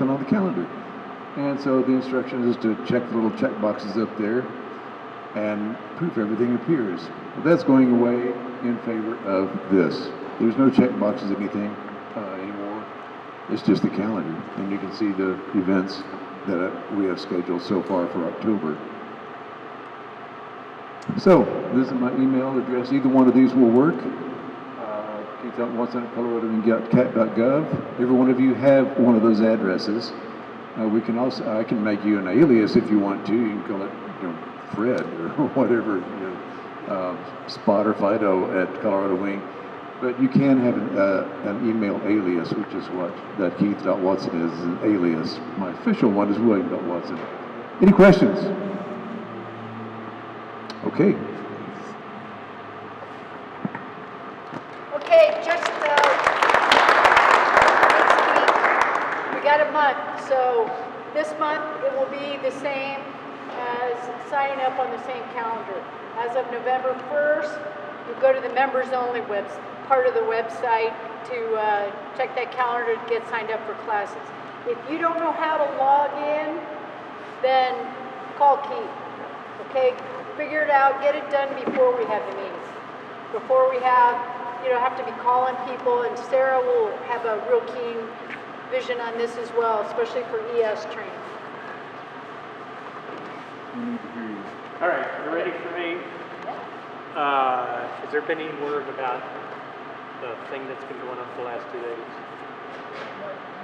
on the calendar. And so the instruction is to check the little check boxes up there and proof everything appears. Well, that's going away in favor of this. There's no check boxes anything anymore. It's just the calendar, and you can see the events that we have scheduled so far for October. So this is my email address. Either one of these will work. Keith.watson@coloradoandcat.gov. Every one of you have one of those addresses. We can also, I can make you an alias if you want to. You can call it, Fred or whatever, Spot or Fido at Colorado Wing. But you can have an email alias, which is what that Keith.Watson is an alias. My official one is William.Watson. Any questions? Okay. Okay, just we got a month, so this month it will be the same as signing up on the same calendar. As of November 1st, you go to the members only part of the website to check that calendar to get signed up for classes. If you don't know how to log in, then call Keith. Okay, figure it out, get it done before we have the meetings. Before we have to be calling people, and Sarah will have a real keen vision on this as well, especially for ES training. All right, you ready for me? Has there been any word about the thing that's been going on for the last 2 days?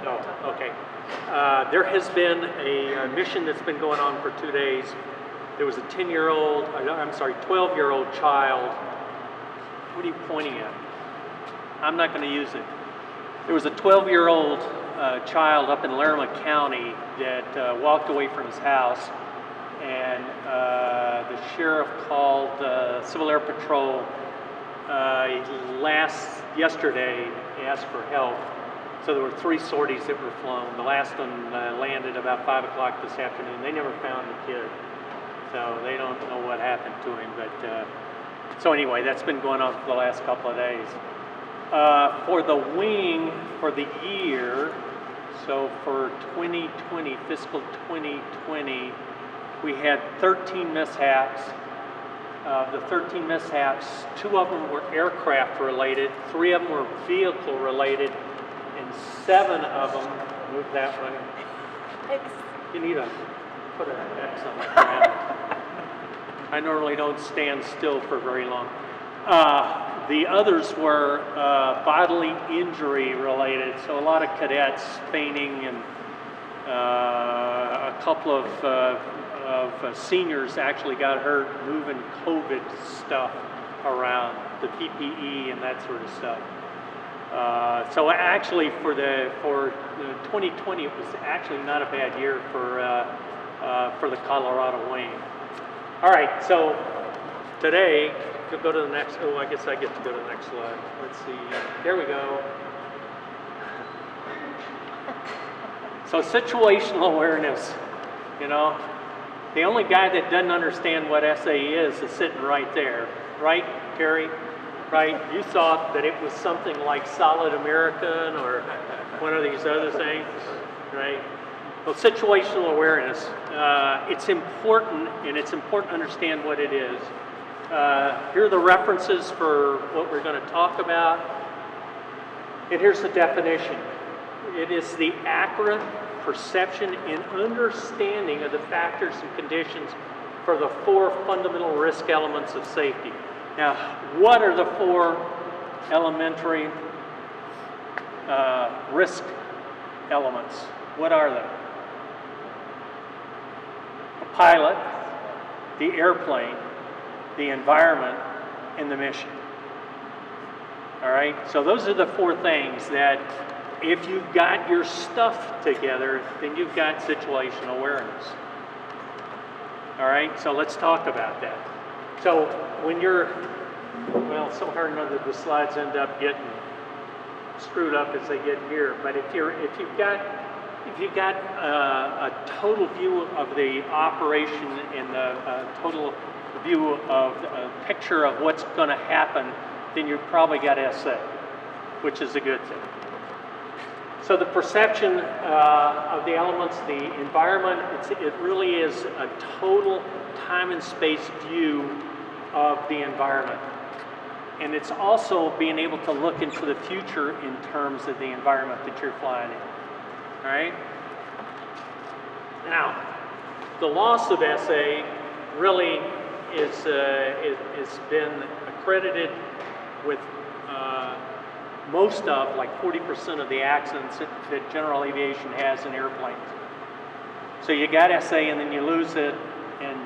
No, okay. There has been a mission that's been going on for 2 days. There was a 12-year-old child. What are you pointing at? I'm not going to use it. There was a 12-year-old child up in Laramie County that walked away from his house, and the sheriff called Civil Air Patrol yesterday, asked for help. So there were 3 sorties that were flown. The last one landed about 5 o'clock this afternoon. They never found the kid, so they don't know what happened to him. But so anyway, that's been going on for the last couple of days. For the wing for the year, so for 2020, fiscal 2020, we had 13 mishaps. Of the 13 mishaps, 2 of them were aircraft related, 3 of them were vehicle related, and 7 of them, move that one. You need to put an X on the ground. I normally don't stand still for very long. The others were bodily injury related, so a lot of cadets fainting, and a couple of seniors actually got hurt moving COVID stuff around, the PPE and that sort of stuff. So actually for 2020, it was actually not a bad year for the Colorado Wing. All right, so today, to go to the next, I guess I get to go to the next slide. Let's see, there we go. So situational awareness, the only guy that doesn't understand what SAE is sitting right there, right, Terry? Right? You thought that it was something like Solid American or one of these other things, right? Well, situational awareness, it's important, and it's important to understand what it is. Here are the references for what we're going to talk about, and here's the definition. It is the accurate perception and understanding of the factors and conditions for the 4 fundamental risk elements of safety. Now, what are the 4 elementary risk elements? What are they? The pilot, the airplane, the environment, and the mission. All right, so those are the 4 things that if you've got your stuff together, then you've got situational awareness. All right, so let's talk about that. So when you're, well, somehow or another the slides end up getting screwed up as they get here. But if you've got a total view of the operation and the total view of a picture of what's going to happen, then you've probably got SA, which is a good thing. So the perception of the elements, the environment, it really is a total time and space view of the environment. And it's also being able to look into the future in terms of the environment that you're flying in. All right? Now, the loss of SA really has been accredited with most of, like 40% of the accidents that general aviation has in airplanes. So you got SA and then you lose it, and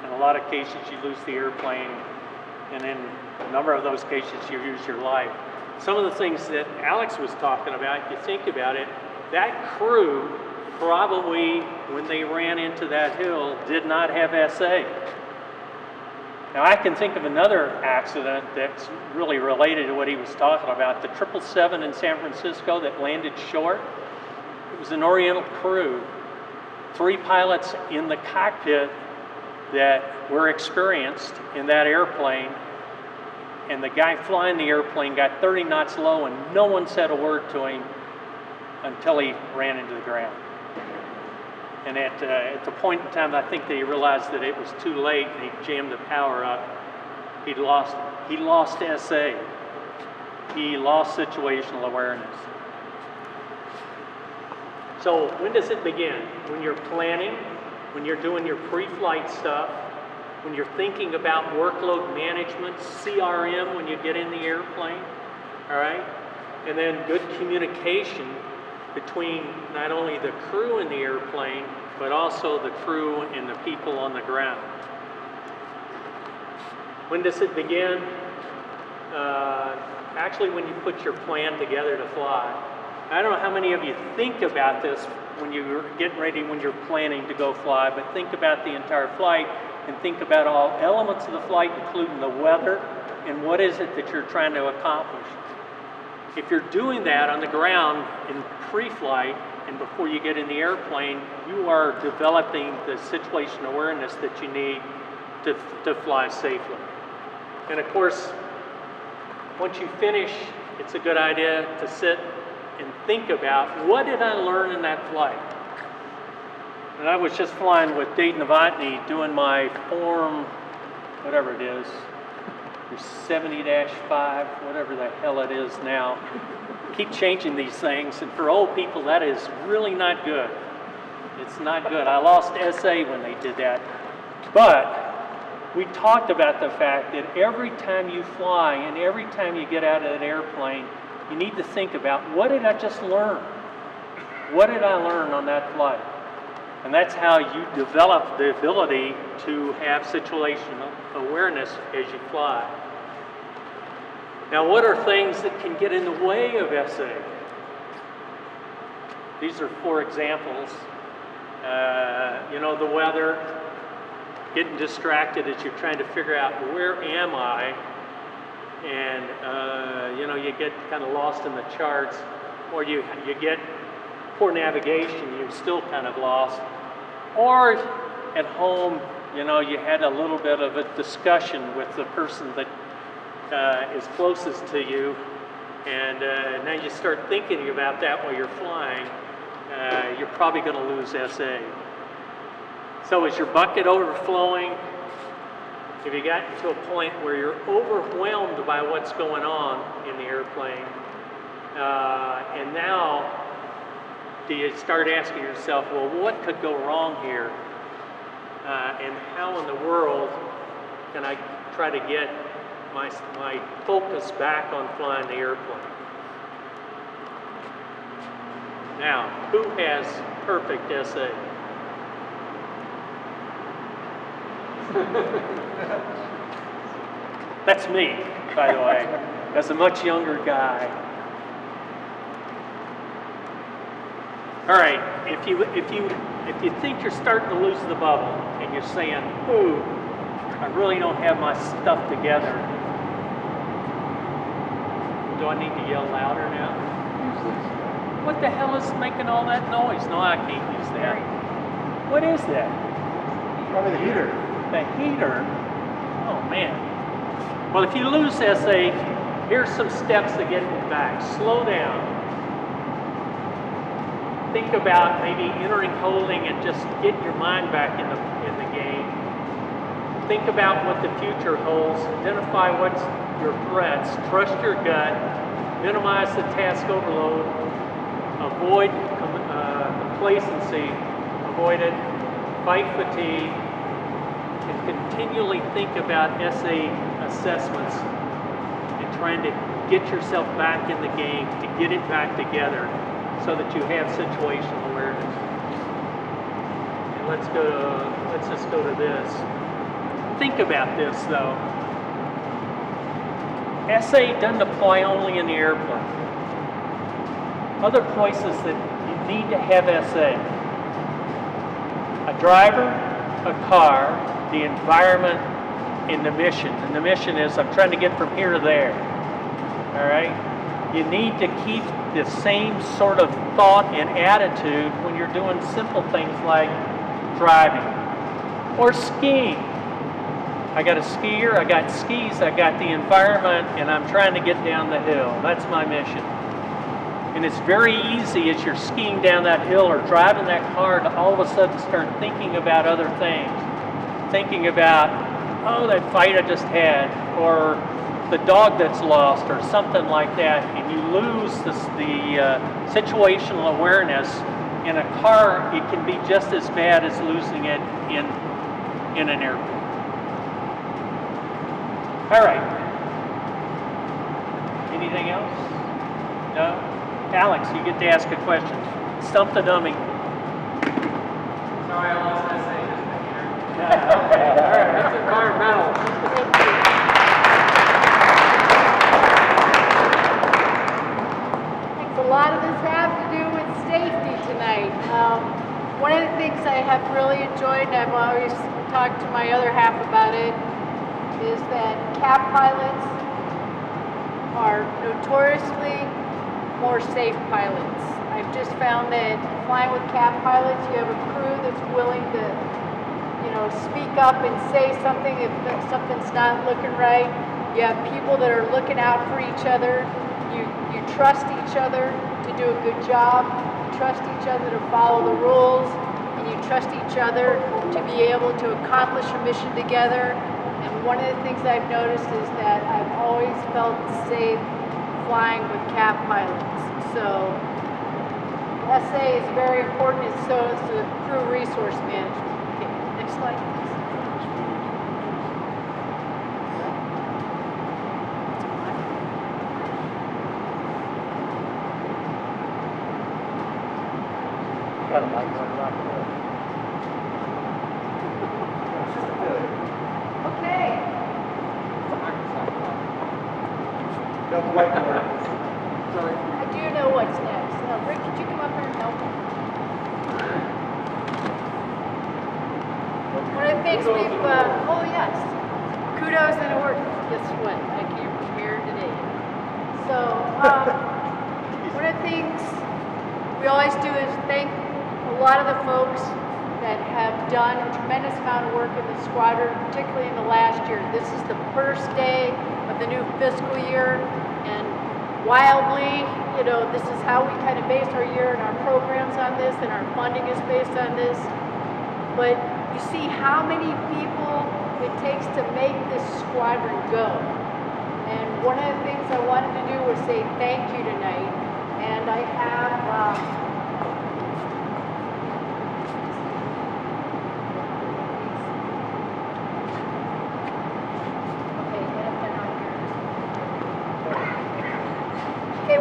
in a lot of cases you lose the airplane, and in a number of those cases you lose your life. Some of the things that Alex was talking about, you think about it, that crew probably, when they ran into that hill, did not have SA. Now I can think of another accident that's really related to what he was talking about, the 777 in San Francisco that landed short. It was an Oriental crew, 3 pilots in the cockpit that were experienced in that airplane, and the guy flying the airplane got 30 knots low and no one said a word to him until he ran into the ground. And at the point in time, I think they realized that it was too late, and he jammed the power up. He lost SA. He lost situational awareness. So when does it begin? When you're planning, when you're doing your pre-flight stuff, when you're thinking about workload management, CRM when you get in the airplane, all right? And then good communication between not only the crew in the airplane, but also the crew and the people on the ground. When does it begin? Actually, when you put your plan together to fly. I don't know how many of you think about this when you're getting ready, when you're planning to go fly, but think about the entire flight and think about all elements of the flight, including the weather and what is it that you're trying to accomplish. If you're doing that on the ground in pre-flight and before you get in the airplane, you are developing the situational awareness that you need to fly safely. And of course, once you finish, it's a good idea to sit and think about, what did I learn in that flight? And I was just flying with Dayton Novotny doing my form, whatever it is, your 70-5, whatever the hell it is now. Keep changing these things, and for old people, that is really not good. It's not good. I lost SA when they did that. But we talked about the fact that every time you fly and every time you get out of an airplane, you need to think about, what did I just learn? What did I learn on that flight? And that's how you develop the ability to have situational awareness as you fly. Now, what are things that can get in the way of SA? These are 4 examples. The weather, getting distracted as you're trying to figure out, where am I? And, you get kind of lost in the charts, or you get poor navigation, you're still kind of lost. Or at home, you had a little bit of a discussion with the person that is closest to you, and now you start thinking about that while you're flying, you're probably going to lose SA. So is your bucket overflowing? Have you gotten to a point where you're overwhelmed by what's going on in the airplane? And now, do you start asking yourself, well, what could go wrong here? And how in the world can I try to get my focus back on flying the airplane? Now, who has perfect SA? That's me, by the way, as a much younger guy. All right, if you think you're starting to lose the bubble and you're saying, ooh, I really don't have my stuff together, do I need to yell louder now? What the hell is making all that noise? No, I can't use that. What is that? Probably the heater. The heater? Oh, man. Well, if you lose SA, here's some steps to get it back. Slow down. think about maybe entering holding and just getting your mind back in the game. Think about what the future holds. Identify what's your threats. Trust your gut. Minimize the task overload. Avoid complacency. Avoid it. Fight fatigue. And continually think about SA assessments and trying to get yourself back in the game, to get it back together so that you have situational awareness. And let's just go to this. Think about this though. SA doesn't apply only in the airplane. Other places that you need to have SA. A driver, a car, the environment, and the mission. And the mission is I'm trying to get from here to there. All right? You need to keep the same sort of thought and attitude when you're doing simple things like driving or skiing. I got a skier, I got skis, I got the environment, and I'm trying to get down the hill. That's my mission. And it's very easy as you're skiing down that hill or driving that car to all of a sudden start thinking about other things. Thinking about, oh, that fight I just had, or the dog that's lost, or something like that, and you lose the situational awareness. In a car, it can be just as bad as losing it in an airplane. All right. Anything else? No? Alex, you get to ask a question. Stump the dummy. Sorry, I lost my say just back here. Okay, all right. That's environmental. A lot of this has to do with safety tonight. One of the things I have really enjoyed, and I've always talked to my other half about it, is that CAP pilots are notoriously more safe pilots. I've just found that flying with CAP pilots, you have a crew that's willing to, speak up and say something if something's not looking right. You have people that are looking out for each other. You trust each other to do a good job. You trust each other to follow the rules, and you trust each other to be able to accomplish a mission together. And one of the things I've noticed is that I've always felt safe flying with CAP pilots. So SA is very important, and so is the crew resource management. Okay, next slide, please. Got a mic running off there. Okay. No whiteboard. Sorry. I do know what's next. Rick, could you come up here and help me? One of the things we've, oh yes, kudos and awards. Guess what? I came prepared today. So, one of the things we always do is thank a lot of the folks that have done a tremendous amount of work in the squadron, particularly in the last year. This is the first day of the new fiscal year, and wildly, this is how we kind of base our year and our programs on this, and our funding is based on this. But you see how many people it takes to make this squadron go. And one of the things I wanted to do was say thank you tonight. And I have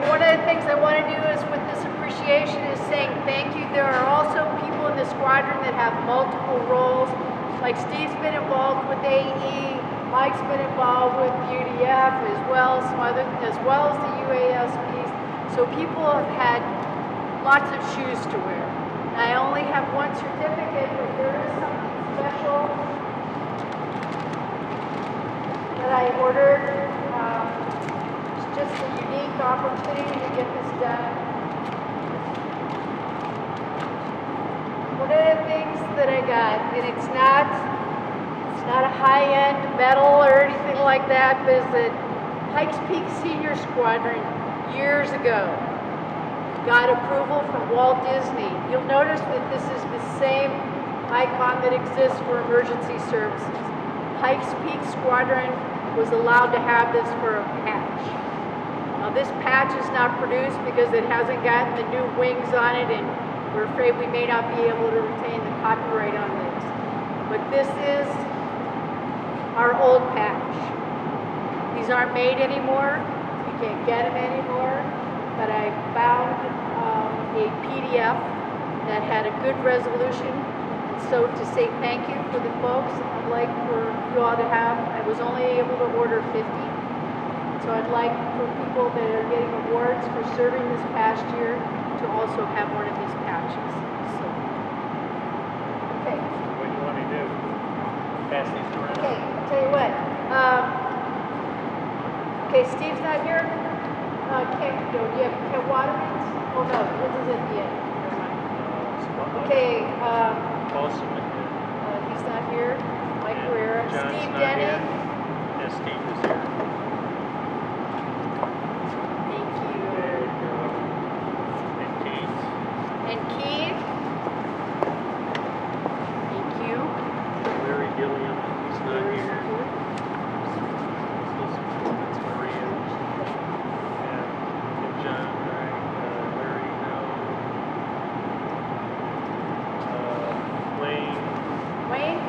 one of the things I want to do is with this appreciation is saying thank you. There are also people in the squadron that have multiple roles. Like Steve's been involved with AE, Mike's been involved with UDF, as well as the UASPs. So people have had lots of shoes to wear. I only have one certificate, but there is something special that I ordered. It's just a unique opportunity to get this done. One of the things that I got, and it's not a high-end medal or anything like that, but is that Pikes Peak Senior Squadron years ago got approval from Walt Disney. You'll notice that this is the same icon that exists for emergency services. Pikes Peak Squadron was allowed to have this for a patch. Now this patch is not produced because it hasn't gotten the new wings on it, and we're afraid we may not be able to retain the copyright on this. But this is our old patch. These aren't made anymore. You can't get them anymore. But I found a PDF that had a good resolution. So to say thank you for the folks, I'd like for you all to have, I was only able to order 50. So I'd like for people that are getting awards for serving this past year to also have one of these patches. So, okay. What do you want me to do? Pass these around? Okay, I'll tell you what. Okay, Steve's not here. Do you have Ken Waterman's? Oh no, this is at the end. Never mind. Okay, Boston. he's not here. Mike Guerrero. John's Steve not Denning. here. Yeah, Steve is here. Thank you. There you go. And Keith. And Keith. Thank you. Larry Gilliam, he's not here. That's Maria. And John, right? Larry, no. Wayne. Wayne.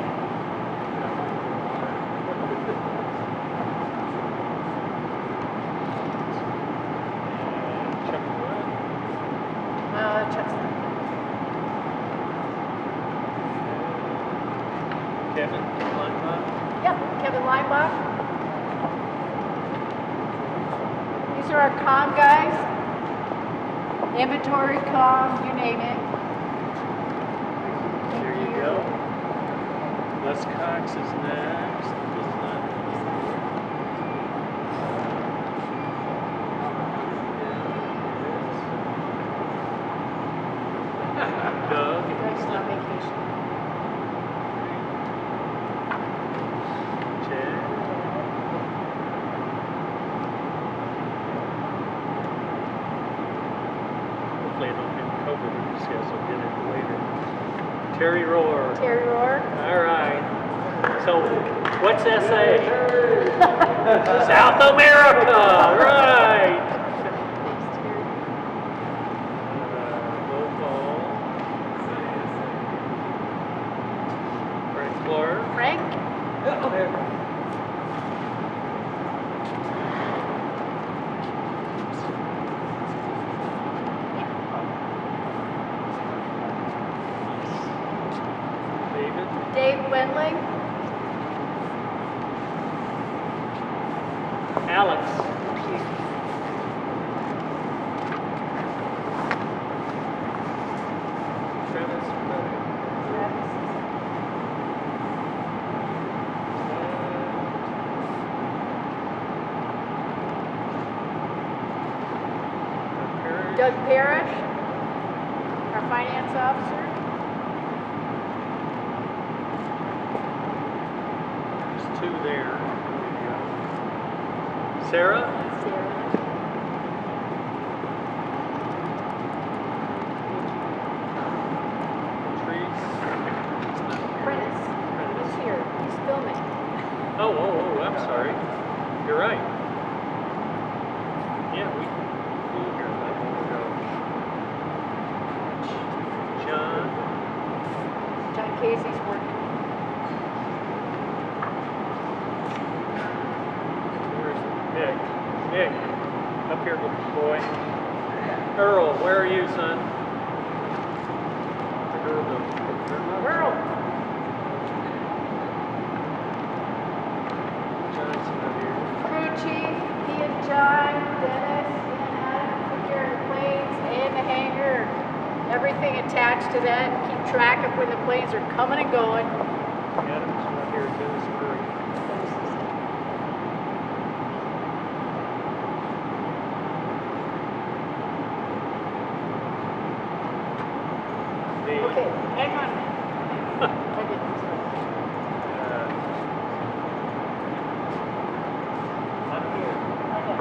And Chuck Wood. Chuck's not. Kevin Leinbach. Yeah, Kevin Leinbach. These are our comm guys. Inventory, comm, you name it. There you go. Les Cox is next. He's not Doug. Doug's on vacation. Chad. Hopefully I don't get COVID or just guys will get it later. Terry Rohr. Terry Rohr. All right. So, what's SA? South America. Right. Thanks, Terry. Roll call. Frank Clark. Frank. David. Dave Wendling. Alex. Travis. Doug Parrish, our finance officer. There's two there. Sarah. Sarah. Patrice. Prentice. He's here. He's filming. Oh, I'm sorry. You're right. Yeah, we flew here not long ago. John. John Casey's working. Where's Nick? Nick, up here, good boy. Earl, where are you, son? Earl. John's not here. Crew chief, he and John, Dennis, and Adam took care of the planes and the hangar. Everything attached to that. Keep track of when the planes are coming and going. Adam's not here. Dennis Murray. The, Okay, hang on a minute. I did this right. I'm here. Okay.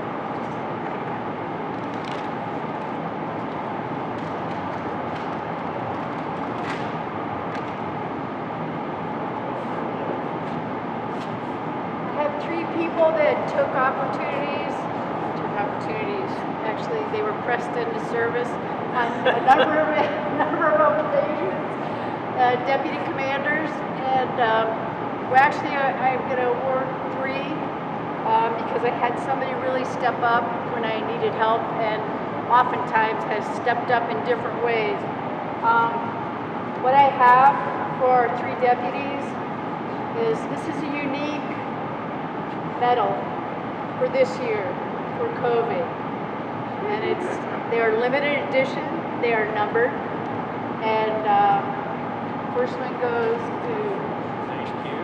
people that took opportunities, actually they were pressed into service on a number of occasions, deputy commanders, and I'm going to award 3 because I had somebody really step up when I needed help and oftentimes has stepped up in different ways. What I have for 3 deputies is this is a unique medal for this year for COVID, and they are limited edition. They are numbered, and first one goes to. Thank you.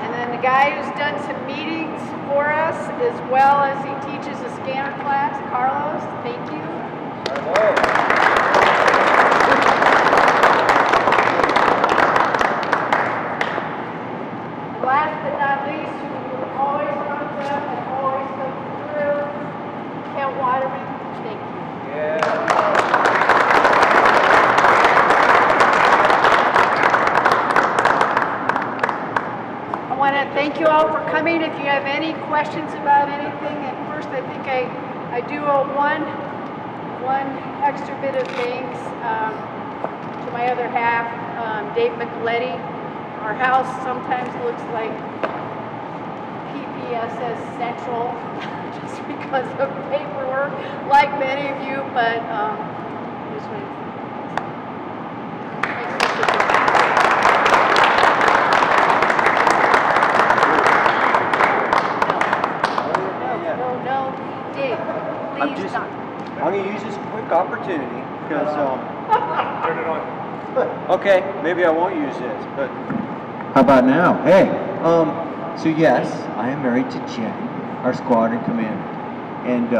And then the guy who's done some meetings for us as well as he teaches a scanner class, Carlos. Thank you. Last but not least, who always comes up and always comes through, Ken Waterman. Thank you. I want to thank you all for coming. If you have any questions about anything, at first I think I do owe one extra bit of thanks to my other half, Dave McLetty. Our house sometimes looks like Ppss Central just because of paperwork, like many of you, but this way. No, Dave, please stop. I'm going to use this quick opportunity because, Turn it on. okay, maybe I won't use this, but how about now? Hey, so yes, I am married to Jenny, our squadron commander, and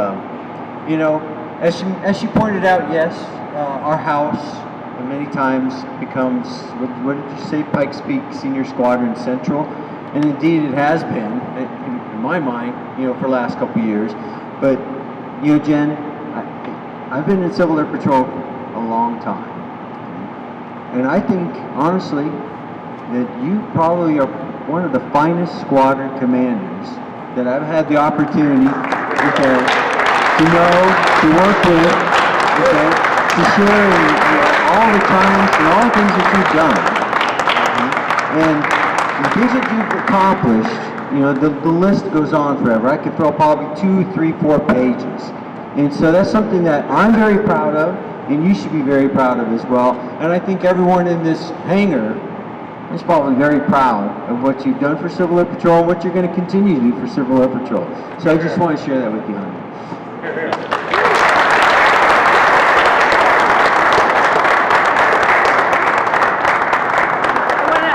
you know, as she pointed out, yes, our house many times becomes what did you say, Pikes Peak Senior Squadron Central, and indeed it has been in my mind, you know, for the last couple of years. But you know, Jen, I've been in Civil Air Patrol a long time, and I think honestly that you probably are one of the finest squadron commanders that I've had the opportunity, okay, to know, to work with, okay, to share all the times and all the things that you've done. And the things that you've accomplished, you know, the list goes on forever. I could throw probably 2, 3, 4 pages. And so that's something that I'm very proud of, and you should be very proud of as well. And I think everyone in this hangar is probably very proud of what you've done for Civil Air Patrol and what you're going to continue to do for Civil Air Patrol. So I just want to share that with you, honey.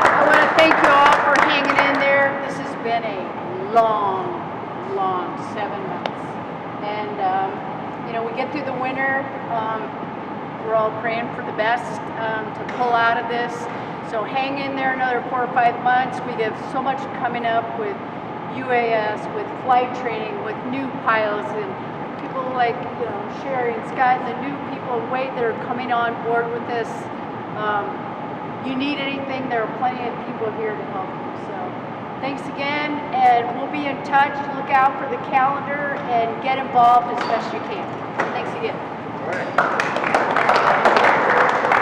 I want to thank you all for hanging in there. This has been a long 7 months. And, you know, we get through the winter. We're all praying for the best to pull out of this. So hang in there another 4 or 5 months. We have so much coming up with UAS, with flight training, with new pilots, and people like, you know, Sherry and Scott, and the new people of Wade that are coming on board with this. You need anything, there are plenty of people here to help you. So thanks again, and we'll be in touch. Look out for the calendar and get involved as best you can.